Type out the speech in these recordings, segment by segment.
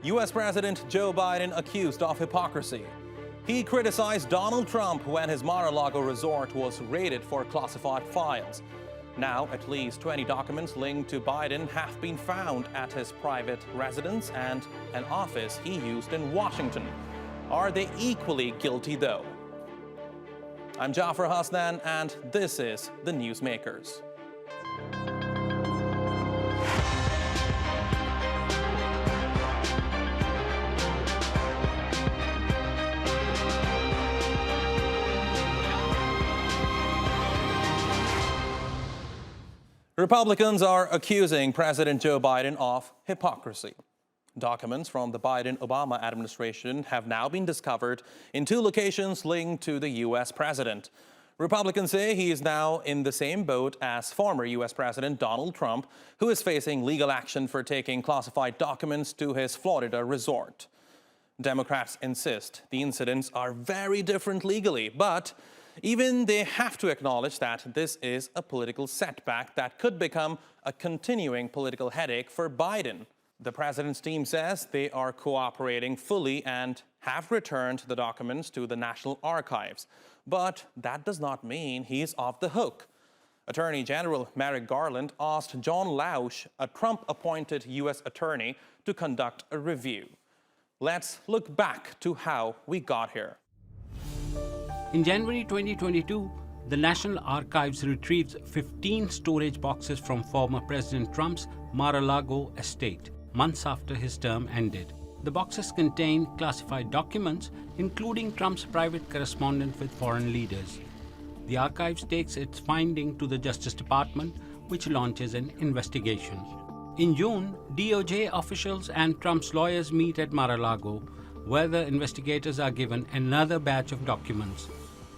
U.S. President Joe Biden accused of hypocrisy. He criticized Donald Trump when his Mar-a-lago resort was raided for classified files. Now, at least 20 documents linked to Biden have been found at his private residence and an office he used in Washington. Are they equally guilty, though? I'm Jafar Hasnan, and this is The Newsmakers. Republicans are accusing President Joe Biden of hypocrisy. Documents from the Biden-Obama administration have now been discovered in 2 locations linked to the U.S. president. Republicans say he is now in the same boat as former U.S. President Donald Trump, who is facing legal action for taking classified documents to his Florida resort. Democrats insist the incidents are very different legally, but even they have to acknowledge that this is a political setback that could become a continuing political headache for Biden. The president's team says they are cooperating fully and have returned the documents to the National Archives. But that does not mean he's off the hook. Attorney General Merrick Garland asked John Lausch, a Trump-appointed U.S. attorney, to conduct a review. Let's look back to how we got here. In January 2022, the National Archives retrieved 15 storage boxes from former President Trump's Mar-a-lago estate, months after his term ended. The boxes contain classified documents, including Trump's private correspondence with foreign leaders. The Archives takes its finding to the Justice Department, which launches an investigation. In June, DOJ officials and Trump's lawyers meet at Mar-a-lago, where the investigators are given another batch of documents.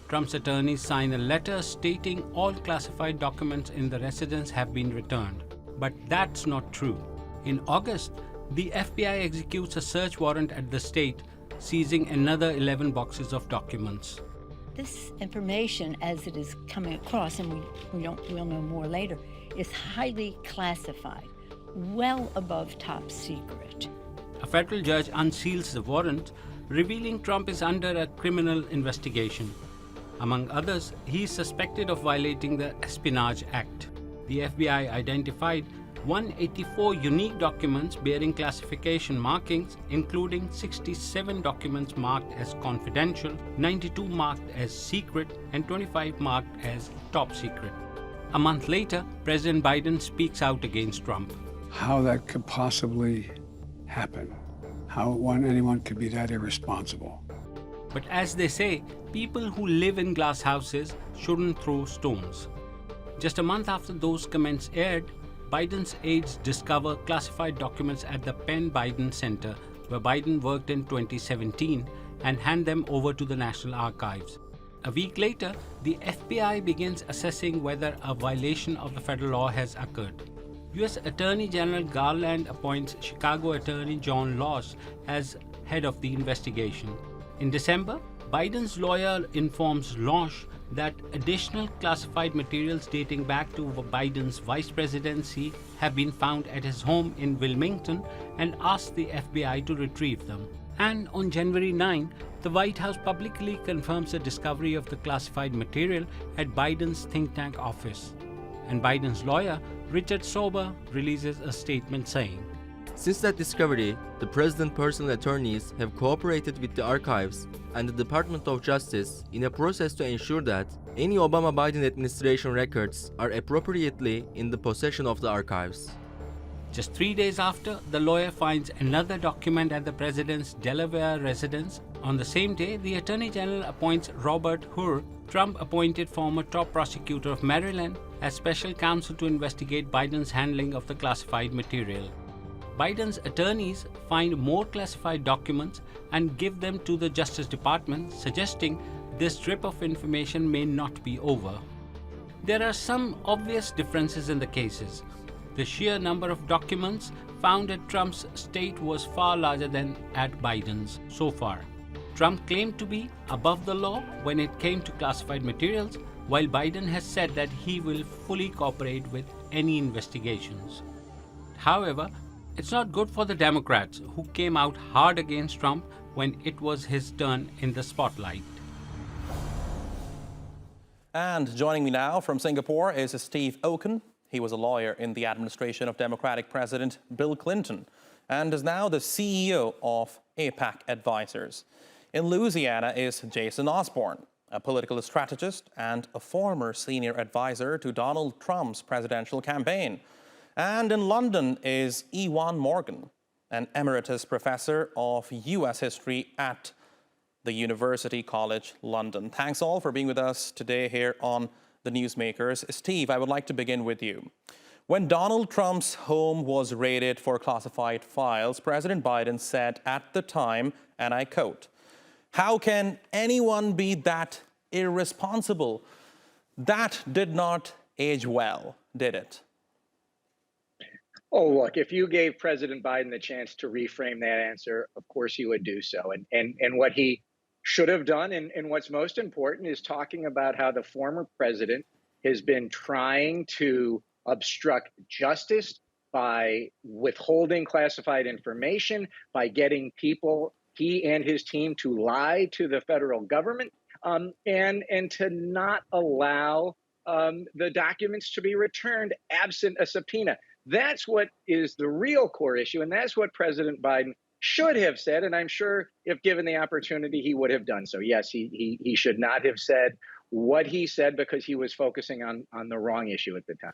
Trump's attorneys sign a letter stating all classified documents in the residence have been returned. But that's not true. In August, the FBI executes a search warrant at the estate, seizing another 11 boxes of documents. This information, as it is coming across, and we'll know more later, is highly classified, well above top secret. A federal judge unseals the warrant, revealing Trump is under a criminal investigation. Among others, he is suspected of violating the Espionage Act. The FBI identified 184 unique documents bearing classification markings, including 67 documents marked as confidential, 92 marked as secret, and 25 marked as top secret. A month later, President Biden speaks out against Trump. How that could possibly happen, how anyone could be that irresponsible. But as they say, people who live in glass houses shouldn't throw stones. Just a month after those comments aired, Biden's aides discover classified documents at the Penn Biden Center, where Biden worked in 2017, and hand them over to the National Archives. A week later, the FBI begins assessing whether a violation of the federal law has occurred. U.S. Attorney General Garland appoints Chicago Attorney John Lausch as head of the investigation. In December, Biden's lawyer informs Lausch that additional classified materials dating back to Biden's vice presidency have been found at his home in Wilmington and asks the FBI to retrieve them. And on January 9, the White House publicly confirms the discovery of the classified material at Biden's think tank office. And Biden's lawyer, Richard Sober, releases a statement saying, "Since that discovery, the President's personal attorneys have cooperated with the archives and the Department of Justice in a process to ensure that any Obama-Biden administration records are appropriately in the possession of the archives." Just 3 days after, the lawyer finds another document at the president's Delaware residence. On the same day, the Attorney General appoints Robert Hur, Trump-appointed former top prosecutor of Maryland, as special counsel to investigate Biden's handling of the classified material. Biden's attorneys find more classified documents and give them to the Justice Department, suggesting this strip of information may not be over. There are some obvious differences in the cases. The sheer number of documents found at Trump's estate was far larger than at Biden's so far. Trump claimed to be above the law when it came to classified materials, while Biden has said that he will fully cooperate with any investigations. However, It's not good for the Democrats, who came out hard against Trump when it was his turn in the spotlight. And joining me now from Singapore is Steve Okun. He was a lawyer in the administration of Democratic President Bill Clinton and is now the CEO of APAC Advisors. In Louisiana is Jason Osborne, a political strategist and a former senior advisor to Donald Trump's presidential campaign. And in London is Iwan Morgan, an emeritus professor of U.S. history at the University College London. Thanks all for being with us today here on The Newsmakers. Steve, I would like to begin with you. When Donald Trump's home was raided for classified files, President Biden said at the time, and I quote, "How can anyone be that irresponsible?" That did not age well, did it? Oh, look, if you gave President Biden the chance to reframe that answer, of course he would do so. And what he should have done, and what's most important, is talking about how the former president has been trying to obstruct justice by withholding classified information, by getting people, he and his team, to lie to the federal government, and to not allow the documents to be returned absent a subpoena. That's what is the real core issue, and that's what President Biden should have said, and I'm sure if given the opportunity, he would have done so. Yes, he should not have said what he said because he was focusing on the wrong issue at the time.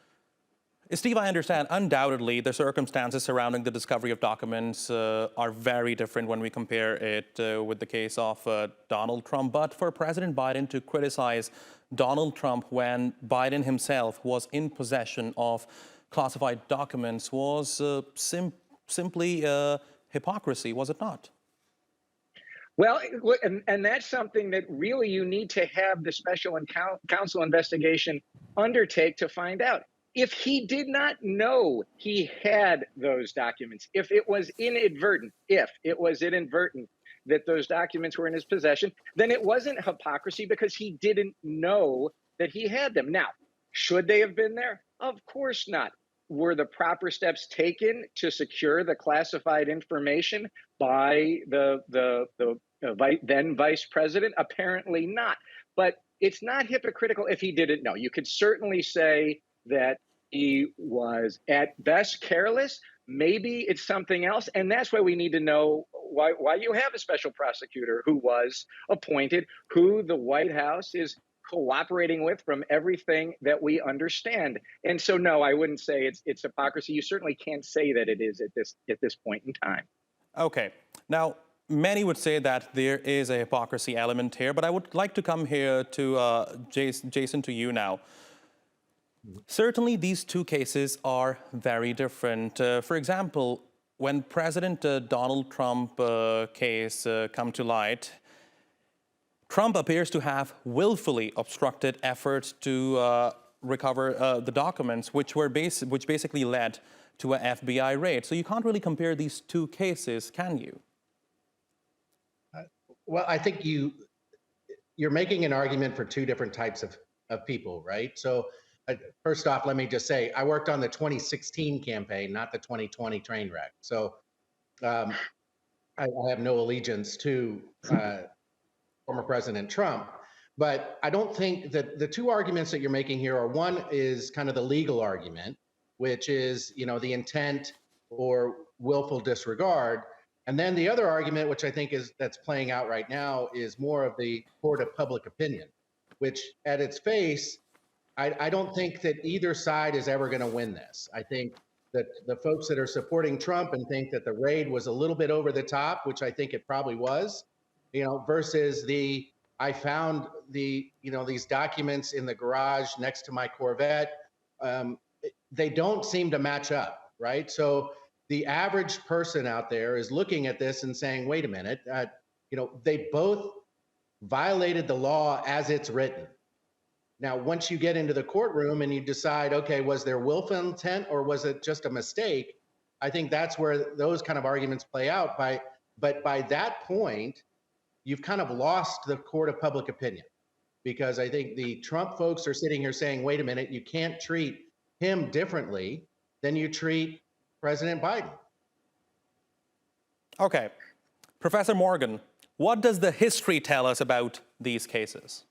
Steve, I understand undoubtedly the circumstances surrounding the discovery of documents are very different when we compare it with the case of Donald Trump. But for President Biden to criticize Donald Trump when Biden himself was in possession of classified documents was simply hypocrisy, was it not? Well, and that's something that really you need to have the special counsel investigation undertake to find out. If he did not know he had those documents, if it was inadvertent that those documents were in his possession, then it wasn't hypocrisy because he didn't know that he had them. Now, should they have been there? Of course not. Were the proper steps taken to secure the classified information by the then vice president? Apparently not. But it's not hypocritical if he didn't know. You could certainly say that he was at best careless. Maybe it's something else. And that's why we need to know why you have a special prosecutor who was appointed, who the White House is cooperating with from everything that we understand. And so, no, I wouldn't say it's hypocrisy. You certainly can't say that it is at this point in time. Okay. Now, many would say that there is a hypocrisy element here, but I would like to come here to Jason, to you now. Certainly, these two cases are very different. For example, when President Donald Trump case come to light, Trump appears to have willfully obstructed efforts to recover the documents, which basically led to an FBI raid. So you can't really compare these two cases, can you? Well, I think you're making an argument for two different types of people, right? So first off, let me just say, I worked on the 2016 campaign, not the 2020 train wreck. So I have no allegiance to former President Trump. But I don't think that the two arguments that you're making here are, one is kind of the legal argument, which is, the intent or willful disregard. And then the other argument, which I think that's playing out right now, is more of the court of public opinion, which at its face, I don't think that either side is ever going to win this. I think that the folks that are supporting Trump and think that the raid was a little bit over the top, which I think it probably was, versus I found these documents in the garage next to my Corvette. They don't seem to match up, right? So the average person out there is looking at this and saying, wait a minute, they both violated the law as it's written. Now, once you get into the courtroom and you decide, okay, was there willful intent or was it just a mistake? I think that's where those kind of arguments play out. But by that point, you've kind of lost the court of public opinion, because I think the Trump folks are sitting here saying, wait a minute, you can't treat him differently than you treat President Biden. Okay. Professor Morgan, what does the history tell us about these cases?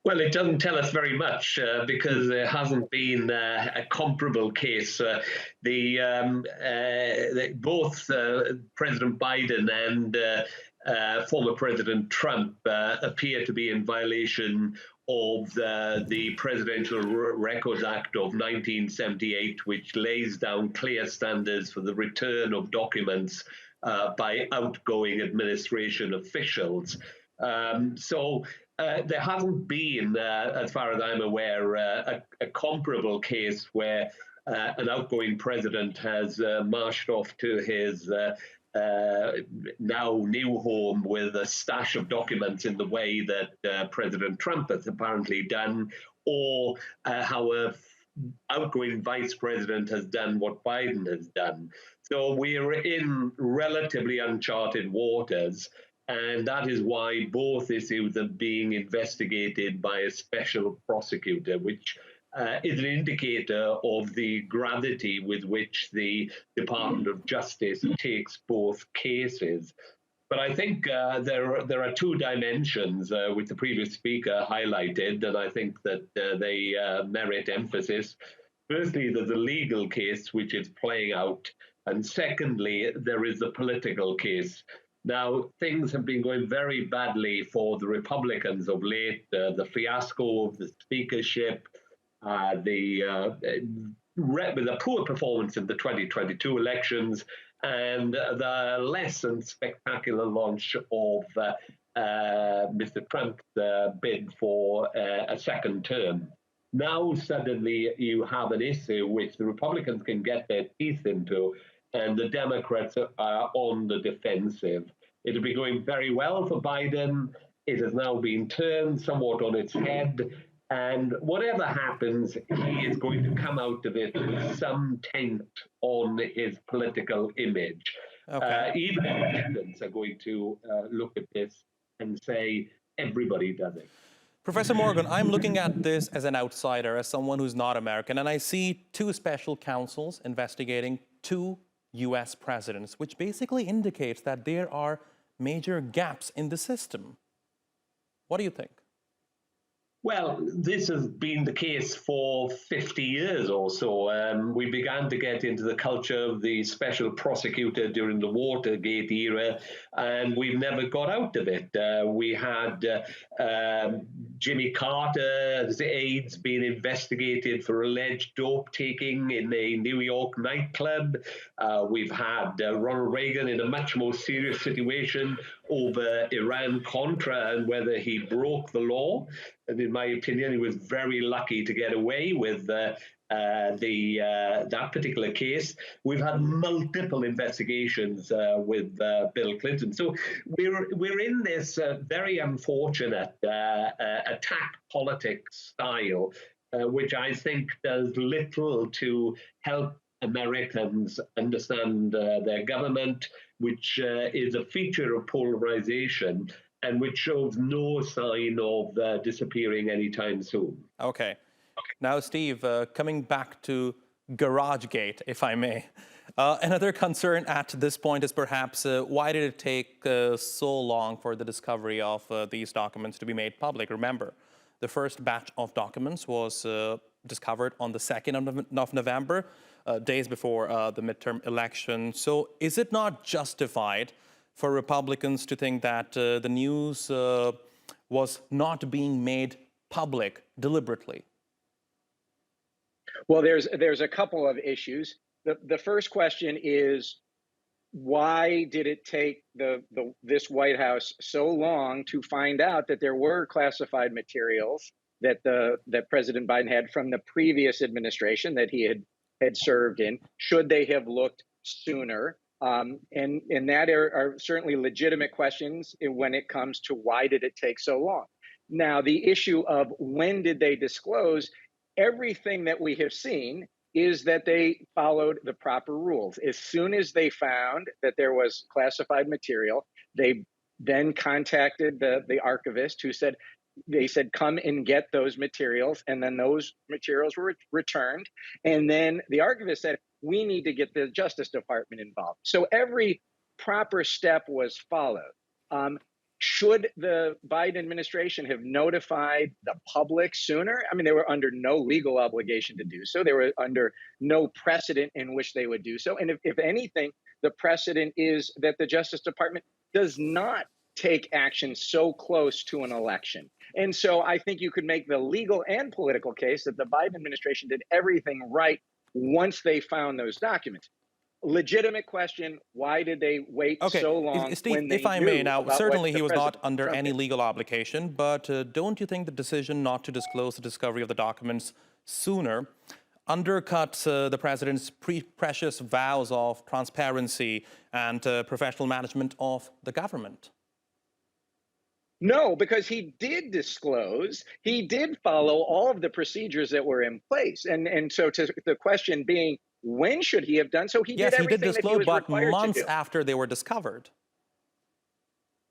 Well, it doesn't tell us very much because there hasn't been a comparable case. Both President Biden and former President Trump appear to be in violation of the Presidential Records Act of 1978, which lays down clear standards for the return of documents by outgoing administration officials. There hasn't been, as far as I'm aware, a comparable case where an outgoing president has marched off to his now new home with a stash of documents in the way that President Trump has apparently done, or how a outgoing vice president has done what Biden has done. So we're in relatively uncharted waters. And that is why both issues are being investigated by a special prosecutor, which is an indicator of the gravity with which the Department of Justice takes both cases. But I think there are two dimensions which the previous speaker highlighted, and I think that they merit emphasis. Firstly, there's a legal case which is playing out. And secondly, there is a political case. Now, things have been going very badly for the Republicans of late. The fiasco of the speakership, with a poor performance in the 2022 elections, and the less than spectacular launch of Mr. Trump's bid for a second term. Now, suddenly, you have an issue which the Republicans can get their teeth into, and the Democrats are on the defensive. It'll be going very well for Biden. It has now been turned somewhat on its head. And whatever happens, he is going to come out of it with some taint on his political image. Okay. Even independents are going to look at this and say, everybody does it. Professor Morgan, I'm looking at this as an outsider, as someone who's not American, and I see two special counsels investigating two U.S. presidents, which basically indicates that there are major gaps in the system. What do you think? Well, this has been the case for 50 years or so. We began to get into the culture of the special prosecutor during the Watergate era, and we've never got out of it. We had Jimmy Carter's aides being investigated for alleged dope taking in a New York nightclub. We've had Ronald Reagan in a much more serious situation over Iran-Contra and whether he broke the law. And in my opinion, he was very lucky to get away with that particular case. We've had multiple investigations with Bill Clinton. So we're in this very unfortunate attack politics style, which I think does little to help Americans understand their government, which is a feature of polarization, and which shows no sign of disappearing anytime soon. Okay. Now, Steve, coming back to GarageGate, if I may. Another concern at this point is perhaps why did it take so long for the discovery of these documents to be made public? Remember, the first batch of documents was discovered on the 2nd of November, days before the midterm election. So is it not justified for Republicans to think that the news was not being made public deliberately? Well, there's a couple of issues. The first question is, why did it take this White House so long to find out that there were classified materials that President Biden had from the previous administration that he had served in? Should they have looked sooner? And that are certainly legitimate questions when it comes to why did it take so long. Now, the issue of when did they disclose, everything that we have seen is that they followed the proper rules. As soon as they found that there was classified material, they then contacted the archivist who said, come and get those materials. And then those materials were returned. And then the archivist said, we need to get the Justice Department involved. So every proper step was followed. Should the Biden administration have notified the public sooner? I mean, they were under no legal obligation to do so. They were under no precedent in which they would do so. And if anything, the precedent is that the Justice Department does not take action so close to an election. And so I think you could make the legal and political case that the Biden administration did everything right once they found those documents. Legitimate question, why did they wait so long? Steve, when they if I knew may, now, about certainly what he was the not President under Trump any did? legal obligation, but don't you think the decision not to disclose the discovery of the documents sooner undercuts the president's precious vows of transparency and professional management of the government? No, because he did disclose, he did follow all of the procedures that were in place. And so to the question being, when should he have done so? He did everything that he was but required months to do. after they were discovered.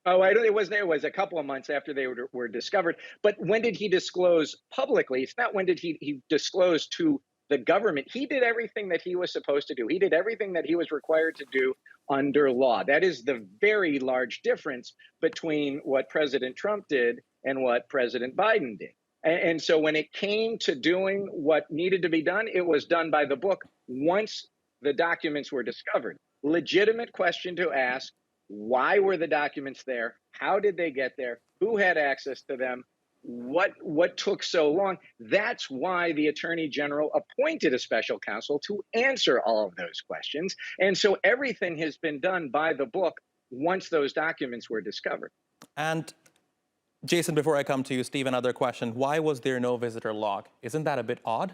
Oh, I don't. It was a couple of months after they were discovered. But when did he disclose publicly? It's not when did he disclose to the government. He did everything that he was supposed to do. He did everything that he was required to do under law. That is the very large difference between what President Trump did and what President Biden did. And so when it came to doing what needed to be done, it was done by the book once the documents were discovered. Legitimate question to ask, why were the documents there? How did they get there? Who had access to them? What took so long? That's why the Attorney General appointed a special counsel to answer all of those questions. And so everything has been done by the book once those documents were discovered. And Jason, before I come to you, Steve, another question. Why was there no visitor log? Isn't that a bit odd?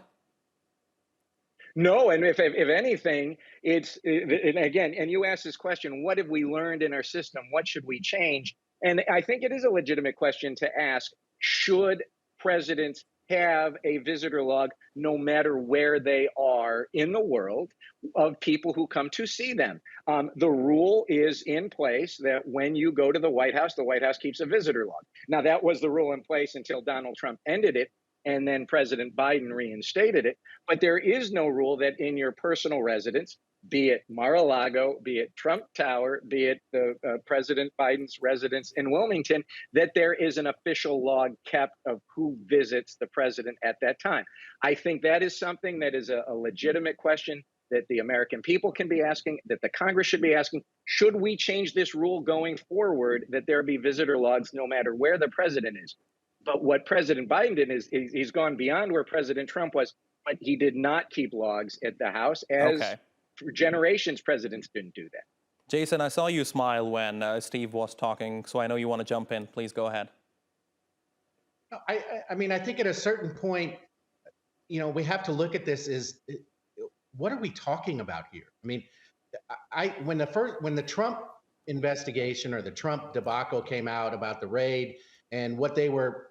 No, and if anything, and again, and you asked this question, what have we learned in our system? What should we change? And I think it is a legitimate question to ask, should presidents have a visitor log no matter where they are in the world of people who come to see them? The rule is in place that when you go to the White House keeps a visitor log. Now, that was the rule in place until Donald Trump ended it, and then President Biden reinstated it. But there is no rule that in your personal residence, be it Mar-a-Lago, be it Trump Tower, be it the President Biden's residence in Wilmington, that there is an official log kept of who visits the president at that time. I think that is something that is a legitimate question that the American people can be asking, that the Congress should be asking. Should we change this rule going forward that there be visitor logs no matter where the president is? But what President Biden did is he's gone beyond where President Trump was, but he did not keep logs at the House, as for generations presidents didn't do that. Jason, I saw you smile when Steve was talking, so I know you want to jump in. Please go ahead. I mean, I think at a certain point, you know, we have to look at this as, what are we talking about here? I mean, when the Trump investigation or the Trump debacle came out about the raid and what they were,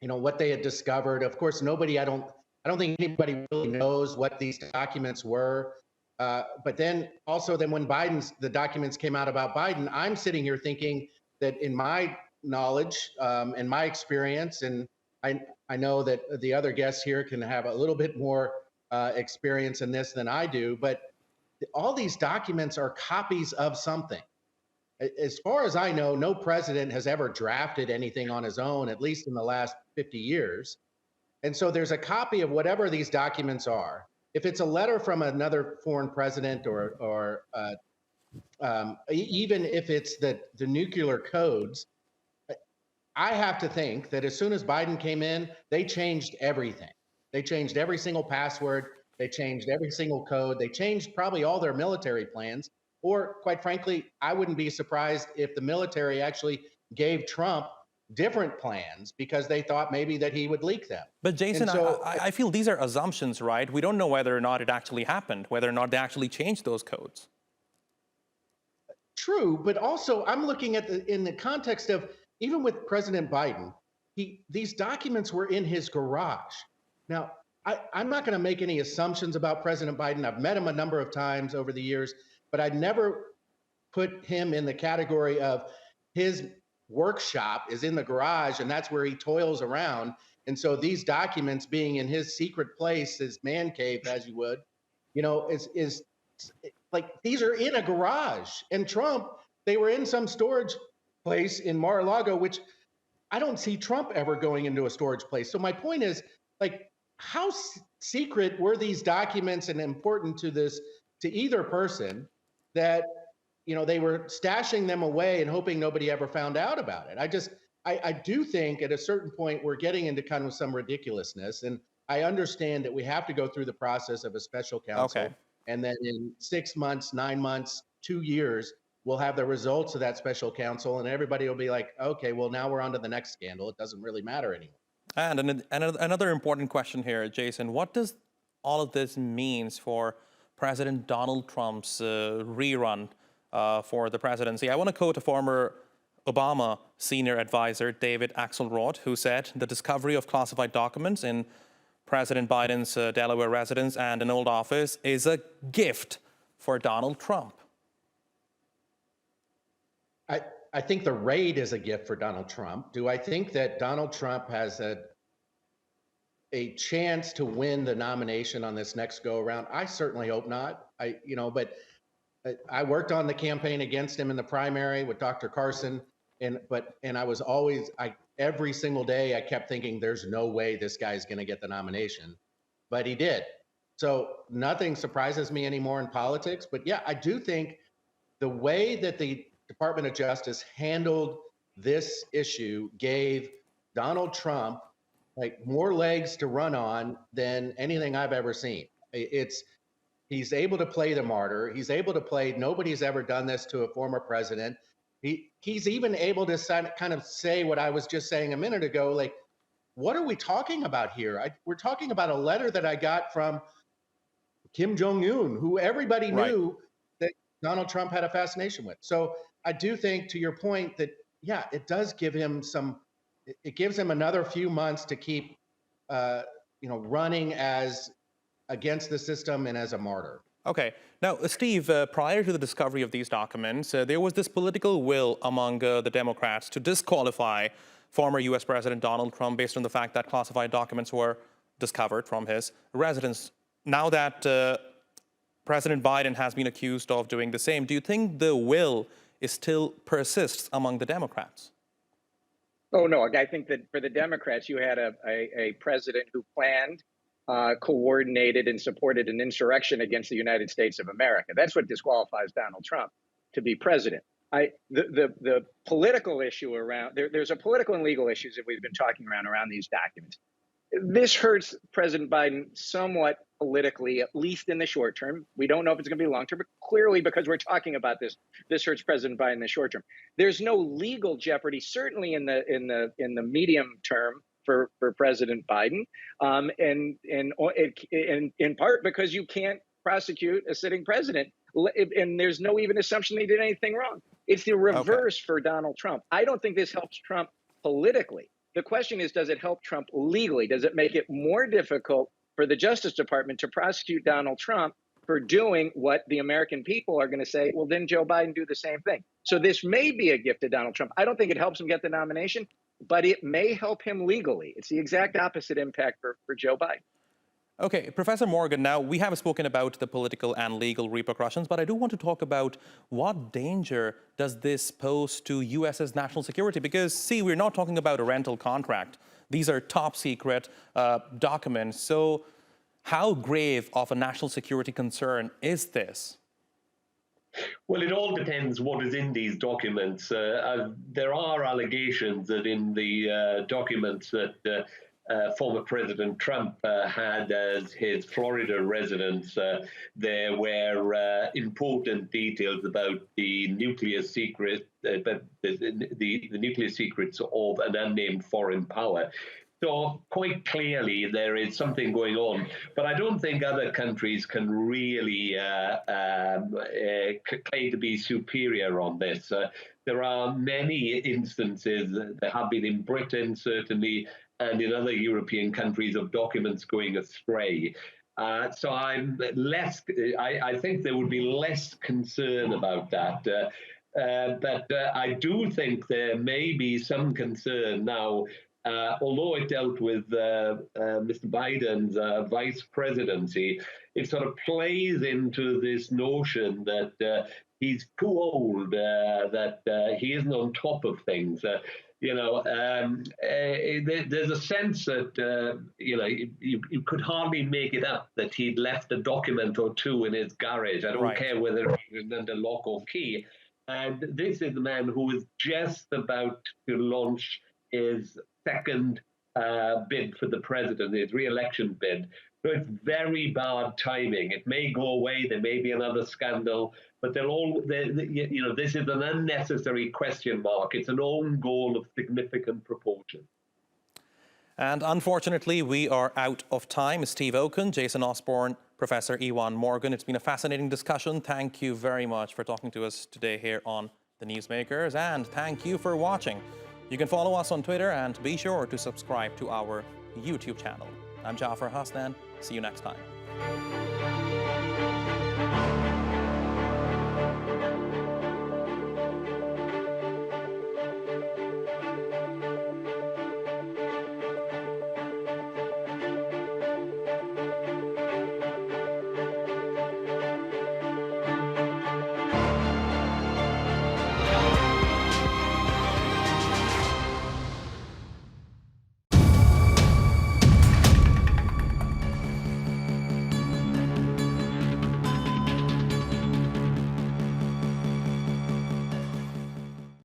you know, what they had discovered, of course, I don't think anybody really knows what these documents were. But then when the documents came out about Biden, I'm sitting here thinking that in my knowledge and my experience, and I know that the other guests here can have a little bit more experience in this than I do, but all these documents are copies of something. As far as I know, no president has ever drafted anything on his own, at least in the last 50 years. And so there's a copy of whatever these documents are. If it's a letter from another foreign president or even if it's the nuclear codes, I have to think that as soon as Biden came in, they changed everything. They changed every single password. They changed every single code. They changed probably all their military plans. Or quite frankly, I wouldn't be surprised if the military actually gave Trump different plans because they thought maybe that he would leak them. But Jason, so, I feel these are assumptions, right? We don't know whether or not it actually happened, whether or not they actually changed those codes. True, but also I'm looking at in the context of, even with President Biden, these documents were in his garage. Now, I'm not going to make any assumptions about President Biden. I've met him a number of times over the years, but I'd never put him in the category of his workshop is in the garage and that's where he toils around. And so these documents being in his secret place, his man cave, as you would, is like these are in a garage. And Trump, they were in some storage place in Mar-a-Lago, which I don't see Trump ever going into a storage place. So my point is, like, how secret were these documents and important to either person that they were stashing them away and hoping nobody ever found out about it? I do think at a certain point we're getting into kind of some ridiculousness, and I understand that we have to go through the process of a special counsel, Okay. and then in 6 months, 9 months, 2 years, we'll have the results of that special counsel, and everybody will be like, okay, well, now we're on to the next scandal. It doesn't really matter anymore. And another important question here, Jason. What does all of this means for President Donald Trump's rerun for the presidency? I want to quote a former Obama senior advisor, David Axelrod, who said the discovery of classified documents in President Biden's Delaware residence and an old office is a gift for Donald Trump. I think the raid is a gift for Donald Trump. Do I think that Donald Trump has a chance to win the nomination on this next go around? I certainly hope not. But I worked on the campaign against him in the primary with Dr. Carson, and I was always, every single day I kept thinking there's no way this guy's going to get the nomination, but he did. So nothing surprises me anymore in politics. But yeah, I do think the way that the Department of Justice handled this issue gave Donald Trump like more legs to run on than anything I've ever seen. He's able to play the martyr. He's able to play, nobody's ever done this to a former president. He's even able to kind of say what I was just saying a minute ago, like, what are we talking about here? We're talking about a letter that I got from Kim Jong-un, who everybody knew that Donald Trump had a fascination with. So I do think, to your point, that, yeah, it does give him it gives him another few months to keep, running as against the system and as a martyr. Okay. Now, Steve, prior to the discovery of these documents, there was this political will among the Democrats to disqualify former U.S. President Donald Trump based on the fact that classified documents were discovered from his residence. Now that President Biden has been accused of doing the same, do you think the will still persists among the Democrats? Oh, no. I think that for the Democrats, you had a president who planned, coordinated, and supported an insurrection against the United States of America. That's what disqualifies Donald Trump to be president. The political issue around, there's a political and legal issues that we've been talking around these documents. This hurts President Biden somewhat politically, at least in the short term. We don't know if it's going to be long term, but clearly, because we're talking about this hurts President Biden in the short term. There's no legal jeopardy, certainly in the medium term for President Biden, and in part because you can't prosecute a sitting president, and there's no even assumption they did anything wrong. It's the reverse for Donald Trump. I don't think this helps Trump politically. The question is, does it help Trump legally? Does it make it more difficult for the Justice Department to prosecute Donald Trump for doing what the American people are going to say, well, didn't Joe Biden do the same thing? So this may be a gift to Donald Trump. I don't think it helps him get the nomination, but it may help him legally. It's the exact opposite impact for Joe Biden. Okay, Professor Morgan, now we have spoken about the political and legal repercussions, but I do want to talk about what danger does this pose to U.S.'s national security? Because, see, we're not talking about a rental contract. These are top secret documents. So how grave of a national security concern is this? Well, it all depends what is in these documents. There are allegations that in the documents that former President Trump had as his Florida residence, there were important details about the nuclear secret, the nuclear secrets of an unnamed foreign power. So quite clearly there is something going on, but I don't think other countries can really claim to be superior on this. There are many instances that have been in Britain, certainly, and in other European countries of documents going astray. So I think there would be less concern about that. But I do think there may be some concern now although it dealt with Mr. Biden's vice presidency, it sort of plays into this notion that he's too old, that he isn't on top of things. There's a sense that, you could hardly make it up that he'd left a document or two in his garage. I don't care whether it was under lock or key. And this is the man who is just about to launch his second bid for the president, his re-election bid. So it's very bad timing. It may go away. There may be another scandal, but this is an unnecessary question mark. It's an own goal of significant proportion. And unfortunately, we are out of time. Steve Okun, Jason Osborne, Professor Iwan Morgan. It's been a fascinating discussion. Thank you very much for talking to us today here on The Newsmakers, and thank you for watching. You can follow us on Twitter and be sure to subscribe to our YouTube channel. I'm Jafar Hasnan. See you next time.